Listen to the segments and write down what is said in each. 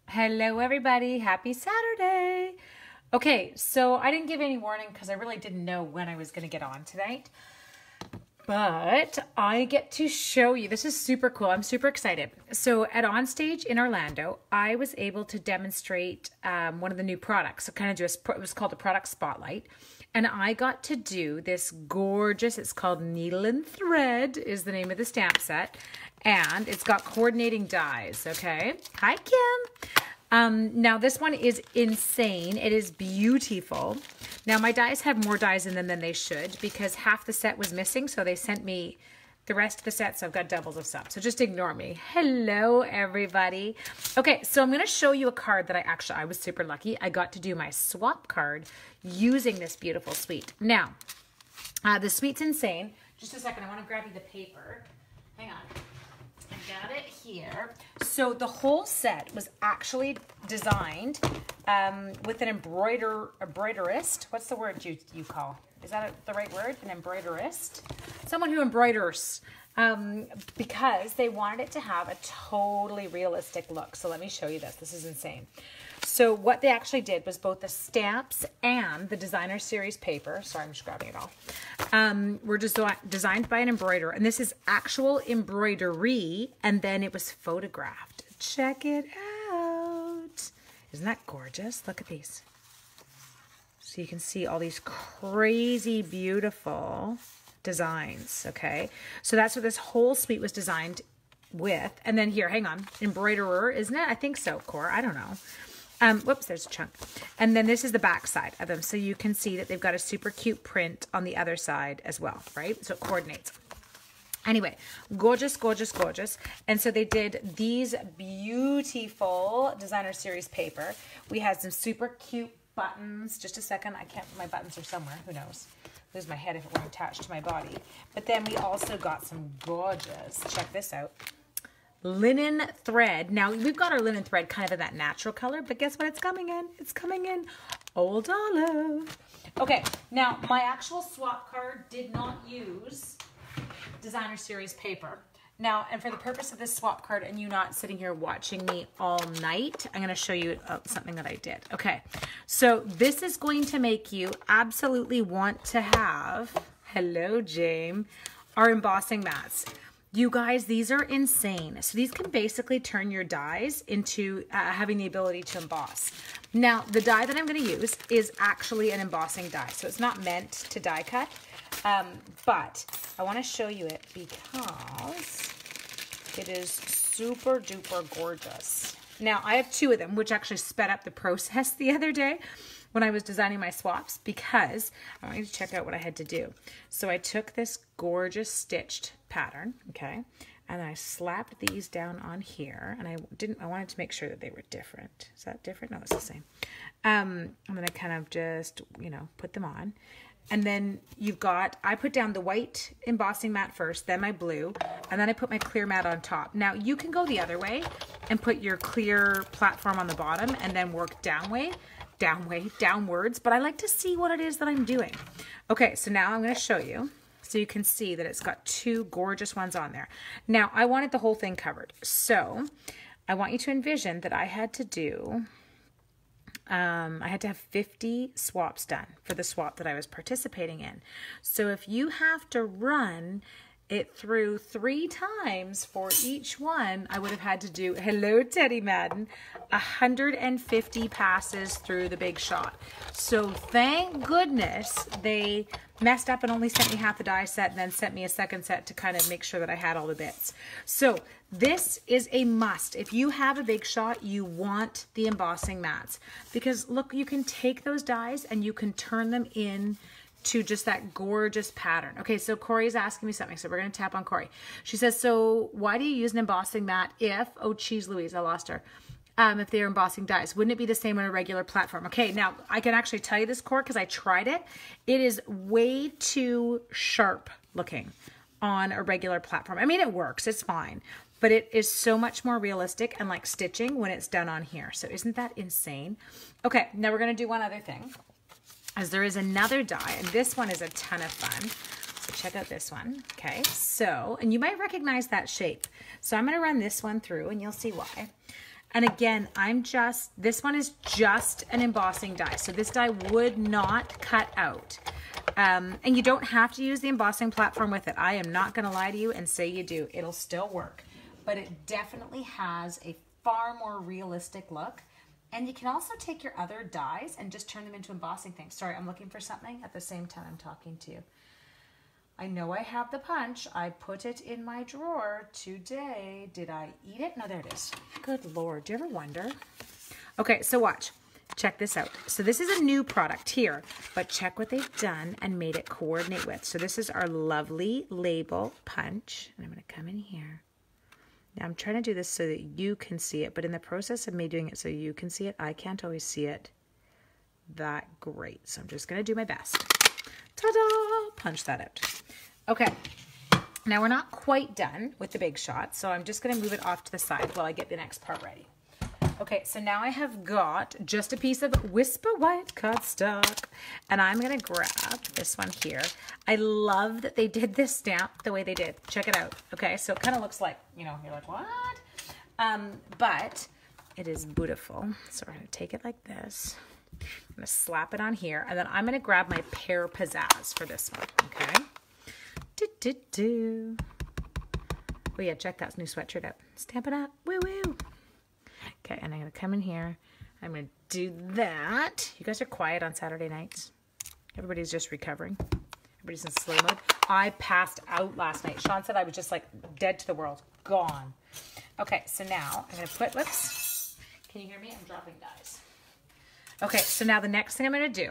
Hello everybody, happy Saturday. Okay, so I didn't give any warning because I really didn't know when I was going to get on tonight. But I get to show you, this is super cool, I'm super excited. So at Onstage in Orlando, I was able to demonstrate one of the new products. So kind of just, it was called the Product Spotlight. And I got to do this gorgeous, it's called Needle and Thread is the name of the stamp set. And it's got coordinating dies, okay? Hi, Kim. Now this one is insane. It is beautiful. Now my dies have more dies in them than they should because half the set was missing. So they sent me the rest of the set. So I've got doubles of some. So just ignore me. Hello, everybody. Okay, so I'm going to show you a card that I was super lucky. I got to do my swap card using this beautiful suite. Now, the suite's insane. Just a second. I want to grab you the paper. Hang on. I got it here. So the whole set was actually designed with an embroiderist. What's the word you call? Is that the right word? An embroiderist? Someone who embroiders. Because they wanted it to have a totally realistic look. So let me show you this. This is insane. So what they actually did was both the stamps and the designer series paper, sorry, I'm just grabbing it all, were designed by an embroiderer. And this is actual embroidery, and then it was photographed. Check it out. Isn't that gorgeous? Look at these. So you can see all these crazy, beautiful designs, okay? So that's what this whole suite was designed with. And then here, hang on, embroiderer, isn't it? I think so, Cor, I don't know. Whoops, there's a chunk. And then this is the back side of them. So you can see that they've got a super cute print on the other side as well, right? So it coordinates. Anyway, gorgeous, gorgeous, gorgeous. And so they did these beautiful designer series paper. We had some super cute buttons. Just a second. I can't, my buttons are somewhere. Who knows? Lose my head if it weren't attached to my body. But then we also got some gorgeous, check this out, linen thread. Now we've got our linen thread kind of in that natural color, but guess what it's coming in? It's coming in old olive. Okay, now my actual swap card did not use designer series paper. Now, and for the purpose of this swap card and you not sitting here watching me all night, I'm going to show you something that I did. Okay, so this is going to make you absolutely want to have, hello, James, our embossing mats. You guys, these are insane. So these can basically turn your dies into having the ability to emboss. Now, the die that I'm going to use is actually an embossing die. So it's not meant to die cut, but I want to show you it because it is super duper gorgeous. Now, I have two of them, which actually sped up the process the other day when I was designing my swaps because I want you to check out what I had to do. So I took this gorgeous stitched pattern, okay, and I slapped these down on here, and I wanted to make sure that they were different. Is that different? No, it's the same. And then I kind of just, you know, put them on. And then you've got, I put down the white embossing mat first, then my blue, and then I put my clear mat on top. Now you can go the other way and put your clear platform on the bottom and then work downwards, but I like to see what it is that I'm doing. Okay, so now I'm going to show you so you can see that it's got two gorgeous ones on there. Now I wanted the whole thing covered, so I want you to envision that I had to do I had to have 50 swaps done for the swap that I was participating in. So if you have to run it through 3 times for each one, I would have had to do, hello Teddy Madden, 150 passes through the big shot. So thank goodness they messed up and only sent me half the die set and then sent me a second set to kind of make sure that I had all the bits. So this is a must. If you have a big shot, you want the embossing mats because look, you can take those dies and you can turn them in to just that gorgeous pattern. Okay, so Corey's asking me something, so we're going to tap on Corey. She says, so why do you use an embossing mat if, oh geez Louise, I lost her, if they're embossing dies? Wouldn't it be the same on a regular platform? Okay, now I can actually tell you this, Corey, because I tried it. It is way too sharp looking on a regular platform. I mean, it works, it's fine, but it is so much more realistic and like stitching when it's done on here. So isn't that insane? Okay, now we're going to do one other thing. As there is another die, and this one is a ton of fun. So check out this one. Okay, so, and you might recognize that shape. So I'm going to run this one through and you'll see why. And again, this one is just an embossing die. So this die would not cut out. And you don't have to use the embossing platform with it. I am not going to lie to you and say you do. It'll still work. But it definitely has a far more realistic look. And you can also take your other dies and just turn them into embossing things. Sorry, I'm looking for something at the same time I'm talking to you. I know I have the punch. I put it in my drawer today. Did I eat it? No, there it is. Good Lord. Do you ever wonder? Okay, so watch. Check this out. So this is a new product here, but check what they've done and made it coordinate with. So this is our lovely label punch. And I'm going to come in here. Now I'm trying to do this so that you can see it, but in the process of me doing it so you can see it, I can't always see it that great. So I'm just going to do my best. Ta-da! Punch that out. Okay. Now we're not quite done with the big shot, so I'm just going to move it off to the side while I get the next part ready. Okay, so now I have got just a piece of Whisper White cardstock, and I'm going to grab this one here. I love that they did this stamp the way they did. Check it out. Okay, so it kind of looks like, you know, you're like, what? But it is beautiful. So we're going to take it like this. I'm going to slap it on here, and then I'm going to grab my Pear Pizzazz for this one, okay? Oh yeah, check that new sweatshirt out. Stamp it up. Woo woo. Okay, and I'm going to come in here. I'm going to do that. You guys are quiet on Saturday nights. Everybody's just recovering. Everybody's in slow mode. I passed out last night. Sean said I was just like dead to the world. Gone. Okay, so now I'm going to put, whoops. Can you hear me? I'm dropping dies. Okay, so now the next thing I'm going to do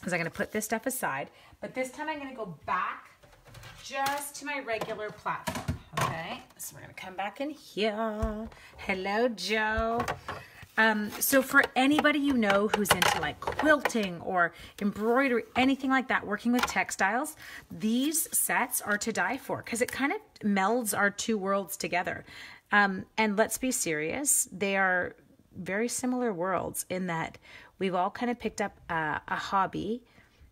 is I'm going to put this stuff aside. But this time I'm going to go back just to my regular platform. Okay, so we're going to come back in here. Hello, Joe. So for anybody you know who's into like quilting or embroidery, anything like that, working with textiles, these sets are to die for because it kind of melds our two worlds together. And let's be serious, they are very similar worlds in that we've all kind of picked up a hobby.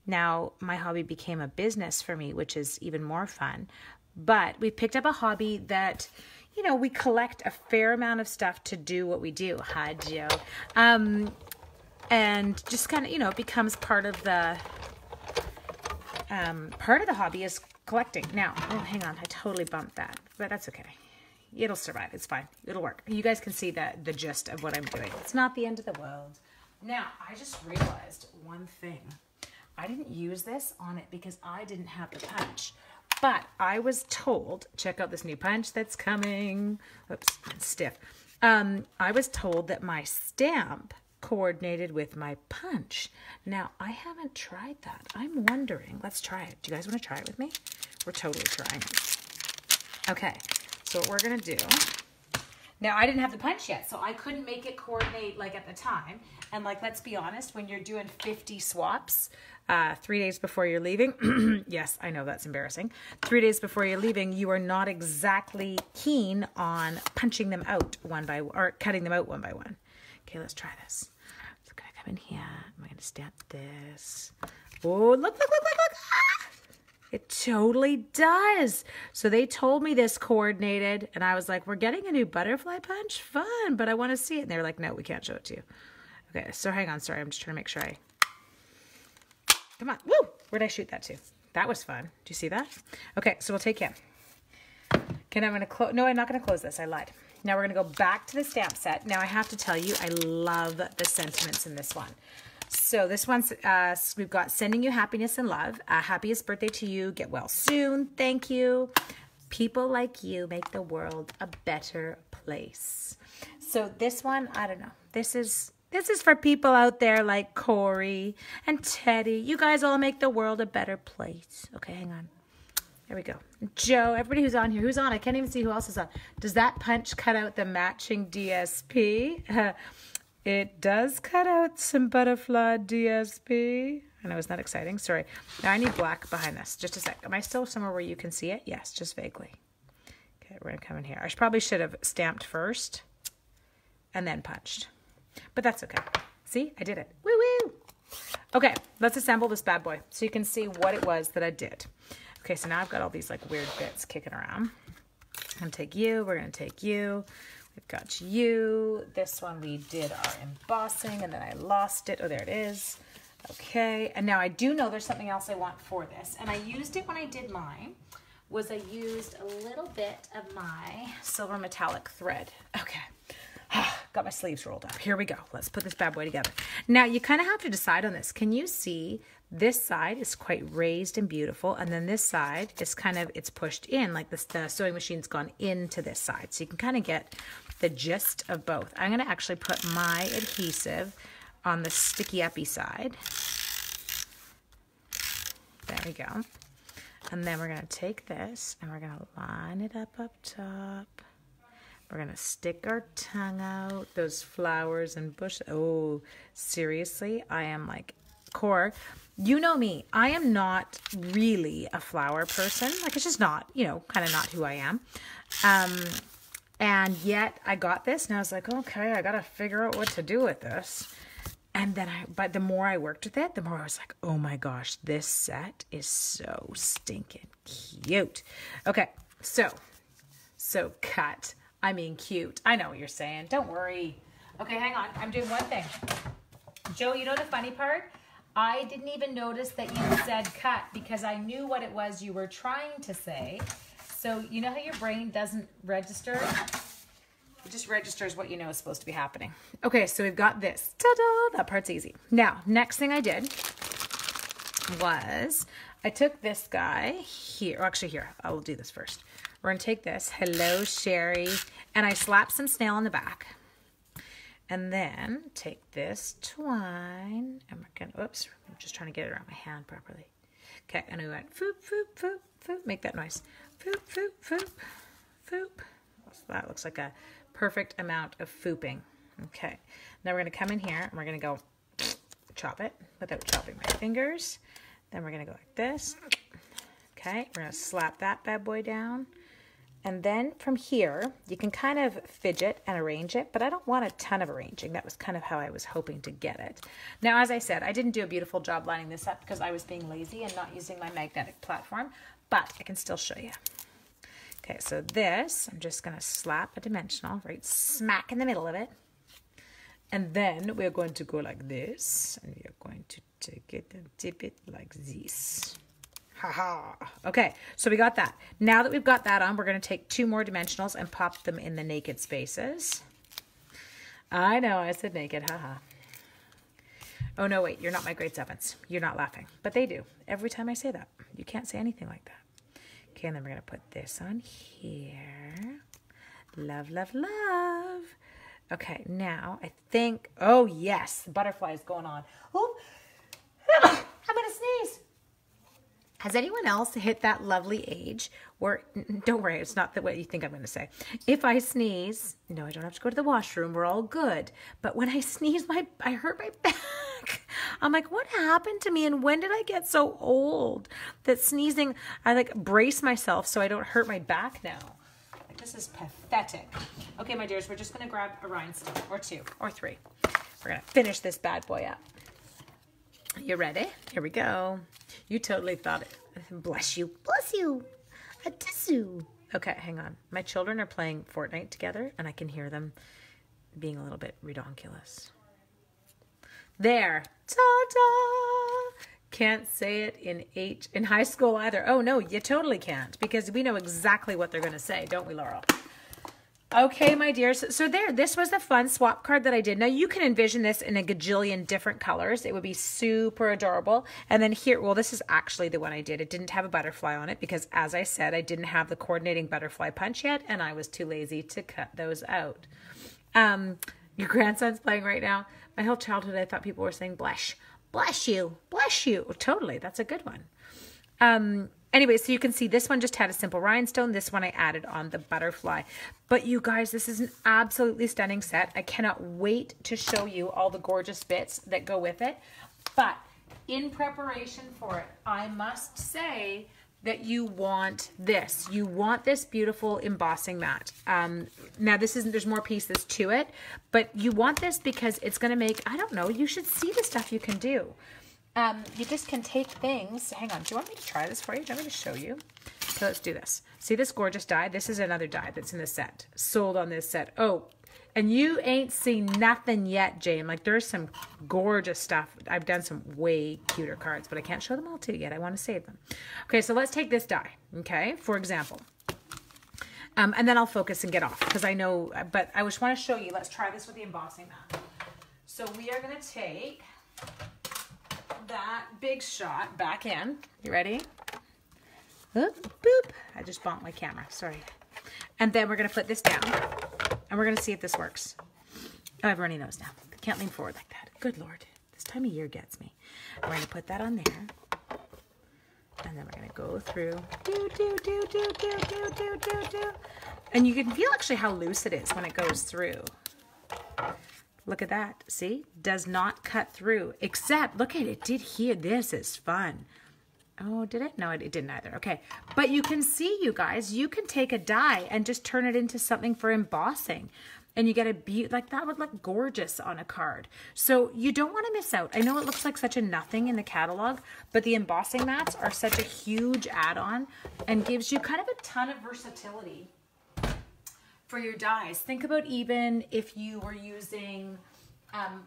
Now, my hobby became a business for me, which is even more fun. But we picked up a hobby that, you know, we collect a fair amount of stuff to do what we do. Hi, Joe. And just kind of, you know, it becomes part of the hobby is collecting. Now, oh, hang on. I totally bumped that, but that's okay. It'll survive. It's fine. It'll work. You guys can see the gist of what I'm doing. It's not the end of the world. Now, I just realized one thing. I didn't use this on it because I didn't have the punch. But I was told, check out this new punch that's coming. Oops, it's stiff. I was told that my stamp coordinated with my punch. Now, I haven't tried that. I'm wondering. Let's try it. Do you guys want to try it with me? We're totally trying it. Okay, so what we're going to do. Now, I didn't have the punch yet, so I couldn't make it coordinate like at the time. And like, let's be honest, when you're doing 50 swaps, 3 days before you're leaving, yes, I know that's embarrassing. 3 days before you're leaving, you are not exactly keen on punching them out one by one, or cutting them out one by one. Okay, let's try this. So I'm gonna come in here. I'm gonna stamp this. Oh, look. Ah! It totally does. So they told me this coordinated, and I was like, we're getting a new butterfly punch? Fun, but I want to see it. And they were like, no, we can't show it to you. Okay, so hang on. Sorry, I'm just trying to make sure I... Come on. Woo! Where'd I shoot that to? That was fun. Do you see that? Okay, so we'll take him. Okay, now I'm going to close... No, I'm not going to close this. I lied. Now we're going to go back to the stamp set. Now I have to tell you, I love the sentiments in this one. So this one's, we've got sending you happiness and love. Happiest birthday to you. Get well soon. Thank you. People like you make the world a better place. So this one, I don't know. This is for people out there like Corey and Teddy. You guys all make the world a better place. Okay, hang on. There we go. Joe, everybody who's on here. Who's on? I can't even see who else is on. Does that punch cut out the matching DSP? It does cut out some butterfly DSP. I know, isn't that exciting? Sorry. Now I need black behind this. Just a sec. Am I still somewhere where you can see it? Yes, just vaguely. Okay, we're going to come in here. I probably should have stamped first and then punched. But that's okay. See? I did it. Woo woo! Okay, let's assemble this bad boy so you can see what it was that I did. Okay, so now I've got all these like weird bits kicking around. I'm going to take you. We're going to take you. We've got you. This one we did our embossing and then I lost it. Oh, there it is. Okay, and now I do know there's something else I want for this, and I used it when I did mine, was I used a little bit of my silver metallic thread. Okay, got my sleeves rolled up. Here we go. Let's put this bad boy together. Now, you kind of have to decide on this. Can you see this side is quite raised and beautiful, and then this side is kind of, it's pushed in, like this, the sewing machine's gone into this side. So you can kind of get the gist of both. I'm going to actually put my adhesive on the sticky uppy side. There we go. And then we're going to take this and we're going to line it up top. We're going to stick our tongue out, those flowers and bushes. Oh, seriously, I am like, Core, you know me, I am not really a flower person. Like, it's just not, you know, kind of not who I am. And yet I got this and I was like, okay, I got to figure out what to do with this. And then but the more I worked with it, the more I was like, oh my gosh, this set is so stinking cute. Okay, so cut. I mean cute. I know what you're saying. Don't worry. Okay, hang on. I'm doing one thing. Joe, you know the funny part? I didn't even notice that you said cut because I knew what it was you were trying to say. So you know how your brain doesn't register? It just registers what you know is supposed to be happening. Okay, so we've got this. Ta-da! That part's easy. Now, next thing I did was I took this guy here. Oh, actually, here. I will do this first. We're going to take this. Hello, Sherry. And I slapped some snail on the back. And then take this twine. And we're going to, oops, I'm just trying to get it around my hand properly. Okay, and we went foop, foop, foop, foop. Make that noise. Foop, foop, foop, foop. So that looks like a perfect amount of fooping. Okay, now we're going to come in here and we're going to go chop it without chopping my fingers. Then we're going to go like this. Okay, we're going to slap that bad boy down. And then from here, you can kind of fidget and arrange it, but I don't want a ton of arranging. That was kind of how I was hoping to get it. Now, as I said, I didn't do a beautiful job lining this up because I was being lazy and not using my magnetic platform, but I can still show you. Okay, so this, I'm just going to slap a dimensional right smack in the middle of it. And then we're going to go like this, and we are going to take it and dip it like this. Ha-ha. Okay, so we got that. Now that we've got that on, we're going to take 2 more dimensionals and pop them in the naked spaces. I know, I said naked, haha. Oh, no, wait, you're not my grade 7s. You're not laughing, but they do. Every time I say that. You can't say anything like that. Okay, and then we're going to put this on here. Love, love, love. Okay, now I think, oh, yes, the butterfly is going on. Oh, I'm going to sneeze. Has anyone else hit that lovely age where, don't worry, it's not the way you think I'm going to say. If I sneeze, no, I don't have to go to the washroom. We're all good. But when I sneeze, I hurt my back. I'm like, what happened to me? And when did I get so old that sneezing, I like brace myself so I don't hurt my back now. Like, this is pathetic. Okay, my dears, we're just going to grab a rhinestone or 2 or 3. We're going to finish this bad boy up. You ready? Here we go. You totally thought it. Bless you. Bless you. A tissue. Okay, hang on. My children are playing Fortnite together, and I can hear them being a little bit redonkulous. There. Ta-da! Can't say it in high school either. Oh, no, you totally can't, because we know exactly what they're going to say, don't we, Laurel? Okay, my dears, so there, this was the fun swap card that I did. Now, you can envision this in a gajillion different colors. It would be super adorable. And then here, well, this is actually the one I did. It didn't have a butterfly on it because, as I said, I didn't have the coordinating butterfly punch yet, and I was too lazy to cut those out. Your grandson's playing right now. My whole childhood, I thought people were saying, bless, bless you, bless you. Totally, that's a good one. Anyway, so you can see this one just had a simple rhinestone. This one I added on the butterfly. But you guys, this is an absolutely stunning set. I cannot wait to show you all the gorgeous bits that go with it. But in preparation for it, I must say that you want this. You want this beautiful embossing mat. Now, there's more pieces to it, but you want this because it's going to make, I don't know, you should see the stuff you can do. you just can take things. Hang on, do you want me to try this for you? Do you want me to show you? So let's do this. See this gorgeous die? This is another die that's in the set. Sold on this set. Oh, and you ain't seen nothing yet, Jane. Like, there's some gorgeous stuff. I've done some way cuter cards, but I can't show them all to you yet. I want to save them. Okay, so let's take this die, okay, for example. And then I'll focus and get off because I know, but I just want to show you. Let's try this with the embossing mat. So we are going to take that big shot back in. You ready? Oop, boop. I just bumped my camera. Sorry. And then we're going to put this down. And we're going to see if this works. Oh, I have a runny nose now. Can't lean forward like that. Good Lord. This time of year gets me. We're going to put that on there. And then we're going to go through. Do, do, do, do, do, do, do, do, do. And you can feel actually how loose it is when it goes through. Look at that. See? Does not cut through. Except, look at it. It did here. This is fun. Oh, did it? No, it didn't either. Okay. But you can see, you guys, you can take a die and just turn it into something for embossing. And you get a like that would look gorgeous on a card. So you don't want to miss out. I know it looks like such a nothing in the catalog, but the embossing mats are such a huge add-on and gives you kind of a ton of versatility for your dies. Think about even if you were using,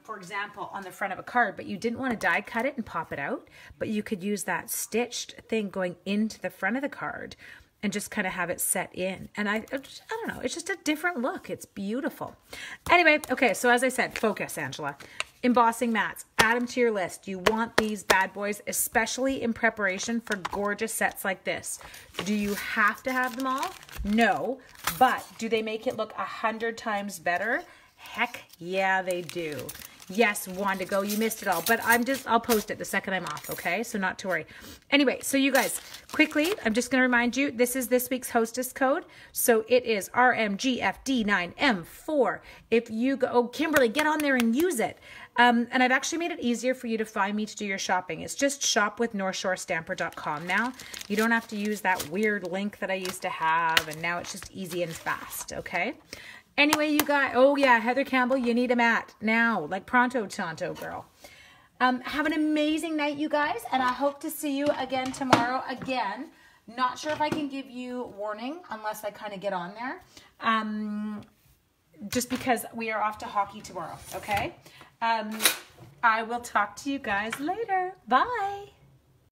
for example, on the front of a card, but you didn't want to die cut it and pop it out, but you could use that stitched thing going into the front of the card and just kind of have it set in. And I don't know, it's just a different look. It's beautiful. Anyway, okay, so as I said, focus, Angela. Embossing mats, add them to your list. You want these bad boys, especially in preparation for gorgeous sets like this. Do you have to have them all? No, but do they make it look 100 times better? Heck yeah, they do. Yes, Wanda, go. You missed it all. But I'll post it the second I'm off, okay? So not to worry. Anyway, so you guys, quickly, I'm just going to remind you, this is this week's hostess code. So it is RMGFD9M4. If you go, oh, Kimberly, get on there and use it. And I've actually made it easier for you to find me to do your shopping. It's just shopwithnorthshorestamper.com now. You don't have to use that weird link that I used to have, and now it's just easy and fast, okay? Anyway, you guys, oh yeah, Heather Campbell, you need a mat now, like pronto tanto, girl. Have an amazing night, you guys, and I hope to see you again tomorrow. Again, not sure if I can give you warning unless I kind of get on there, just because we are off to hockey tomorrow, okay? I will talk to you guys later. Bye.